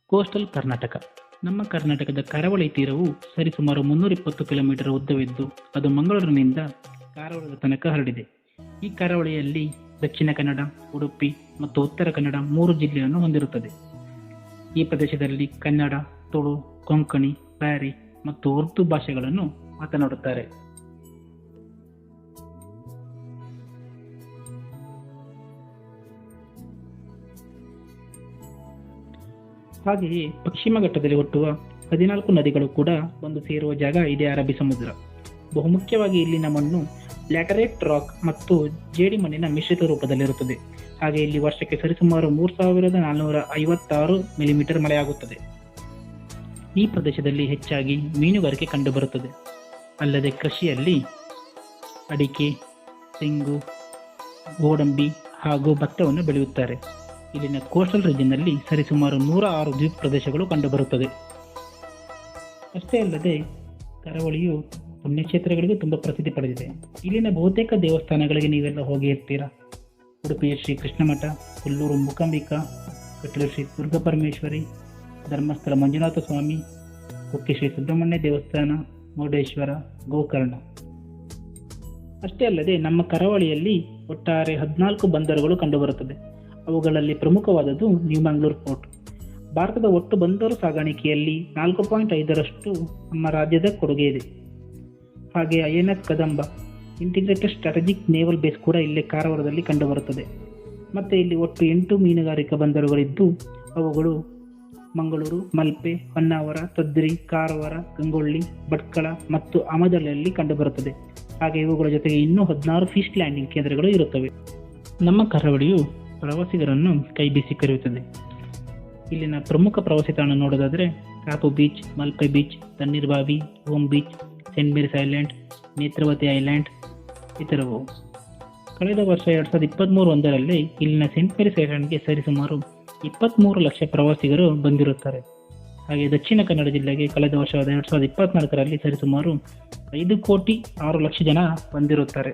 Coastal Karnataka. ನಮ್ಮ ಕರ್ನಾಟಕದ ಕರಾವಳಿ ತೀರವು ಸರಿಸುಮಾರು 320 ಕಿಲೋಮೀಟರ್ ಉದ್ದವಿದ್ದು ಅದು ಮಂಗಳೂರಿನಿಂದ ಕಾರವಾರದ ತನಕ ಹರಡಿದೆ. ಈ ಕರಾವಳಿಯಲ್ಲಿ ದಕ್ಷಿಣ ಕನ್ನಡ, ಉಡುಪಿ ಮತ್ತು ಉತ್ತರ ಕನ್ನಡ 3 ಜಿಲ್ಲೆಯನ್ನು ಹೊಂದಿರುತ್ತದೆ. ಈ ಪ್ರದೇಶದಲ್ಲಿ ಕನ್ನಡ, ತುಳು, ಕೊಂಕಣಿ, ಬ್ಯಾರಿ ಮತ್ತು ಉರ್ದು ಭಾಷೆಗಳನ್ನು ಮಾತನಾಡುತ್ತಾರೆ. ಹಾಗೆಯೇ ಪಶ್ಚಿಮ ಘಟ್ಟದಲ್ಲಿ ಹುಟ್ಟುವ 14 ನದಿಗಳು ಕೂಡ ಬಂದು ಸೇರುವ ಜಾಗ ಇದೆ ಅರಬ್ಬಿ ಸಮುದ್ರ. ಬಹುಮುಖ್ಯವಾಗಿ ಇಲ್ಲಿನ ಮಣ್ಣು ಲ್ಯಾಟರೈಟ್ ರಾಕ್ ಮತ್ತು ಜೇಡಿ ಮಣ್ಣಿನ ಮಿಶ್ರಿತ ರೂಪದಲ್ಲಿರುತ್ತದೆ. ಹಾಗೆ ಇಲ್ಲಿ ವರ್ಷಕ್ಕೆ ಸರಿಸುಮಾರು 3456 ಮಿಲಿಮೀಟರ್ ಮಳೆಯಾಗುತ್ತದೆ. ಈ ಪ್ರದೇಶದಲ್ಲಿ ಹೆಚ್ಚಾಗಿ ಮೀನುಗಾರಿಕೆ ಕಂಡುಬರುತ್ತದೆ. ಅಲ್ಲದೆ ಕೃಷಿಯಲ್ಲಿ ಅಡಿಕೆ, ತೆಂಗು, ಗೋಡಂಬಿ ಹಾಗೂ ಭತ್ತವನ್ನು ಬೆಳೆಯುತ್ತಾರೆ. ಇಲ್ಲಿನ ಕೋಸ್ಟಲ್ ರೀಜನ್ನಲ್ಲಿ ಸರಿಸುಮಾರು 106 ದ್ವೀಪ ಪ್ರದೇಶಗಳು ಕಂಡುಬರುತ್ತದೆ. ಅಷ್ಟೇ ಅಲ್ಲದೆ ಕರಾವಳಿಯು ಪುಣ್ಯಕ್ಷೇತ್ರಗಳಿಗೆ ತುಂಬ ಪ್ರಸಿದ್ಧಿ ಪಡೆದಿದೆ. ಇಲ್ಲಿನ ಬಹುತೇಕ ದೇವಸ್ಥಾನಗಳಿಗೆ ನೀವೆಲ್ಲ ಹೋಗಿ ಇರ್ತೀರಾ. ಉಡುಪಿಯ ಶ್ರೀ ಕೃಷ್ಣ ಮಠ, ಕೊಲ್ಲೂರು ಮೂಕಾಂಬಿಕಾ, ಕಟೀಲು ಶ್ರೀ ದುರ್ಗಾಪರಮೇಶ್ವರಿ, ಧರ್ಮಸ್ಥಳ ಮಂಜುನಾಥ ಸ್ವಾಮಿ, ಕುಕ್ಕೆ ಶ್ರೀ ಸುಬ್ರಹ್ಮಣ್ಯ ದೇವಸ್ಥಾನ, ಮುರುಡೇಶ್ವರ, ಗೋಕರ್ಣ. ಅಷ್ಟೇ ಅಲ್ಲದೆ ನಮ್ಮ ಕರಾವಳಿಯಲ್ಲಿ ಒಟ್ಟಾರೆ 14 ಬಂದರುಗಳು ಕಂಡುಬರುತ್ತದೆ. ಅವುಗಳಲ್ಲಿ ಪ್ರಮುಖವಾದದ್ದು ನ್ಯೂ ಮಂಗಳೂರು ಪೋರ್ಟ್. ಭಾರತದ ಒಟ್ಟು ಬಂದರು ಸಾಗಾಣಿಕೆಯಲ್ಲಿ 4.5ರಷ್ಟು ನಮ್ಮ ರಾಜ್ಯದ ಕೊಡುಗೆ ಇದೆ. ಹಾಗೆ INS Kadamba integrated strategic naval base ಕೂಡ ಇಲ್ಲೇ ಕಾರವಾರದಲ್ಲಿ ಕಂಡುಬರುತ್ತದೆ. ಮತ್ತು ಇಲ್ಲಿ ಒಟ್ಟು 8 ಮೀನುಗಾರಿಕಾ ಬಂದರುಗಳಿದ್ದು ಅವುಗಳು ಮಂಗಳೂರು, ಮಲ್ಪೆ, ಹೊನ್ನಾವರ, ತದ್ರಿ, ಕಾರವಾರ, ಗಂಗೊಳ್ಳಿ, ಭಟ್ಕಳ ಮತ್ತು ಆಮದಳ್ಳಿಯಲ್ಲಿ ಕಂಡುಬರುತ್ತದೆ. ಹಾಗೆ ಇವುಗಳ ಜೊತೆಗೆ ಇನ್ನೂ 16 ಫಿಶ್ ಲ್ಯಾಂಡಿಂಗ್ ಕೇಂದ್ರಗಳು ಇರುತ್ತವೆ. ನಮ್ಮ ಕರಾವಳಿಯು ಪ್ರವಾಸಿಗರನ್ನು ಕೈ ಬೀಸಿ ಕರೆಯುತ್ತದೆ. ಇಲ್ಲಿನ ಪ್ರಮುಖ ಪ್ರವಾಸಿ ತಾಣ ನೋಡೋದಾದರೆ Kapu beach, Malpe beach, Tannirbhavi, Om beach, Saint Mary's island, Netravati island ಇತರವು. ಕಳೆದ ವರ್ಷ 2023 ಇಲ್ಲಿನ ಸೆಂಟ್ ಮೇರಿಸ್ ಐಲ್ಯಾಂಡ್ಗೆ ಸರಿಸುಮಾರು 23 ಲಕ್ಷ ಪ್ರವಾಸಿಗರು ಬಂದಿರುತ್ತಾರೆ. ಹಾಗೆ ದಕ್ಷಿಣ ಕನ್ನಡ ಜಿಲ್ಲೆಗೆ ಕಳೆದ ವರ್ಷ 2024 ಸರಿಸುಮಾರು 5,06,00,000 ಜನ ಬಂದಿರುತ್ತಾರೆ.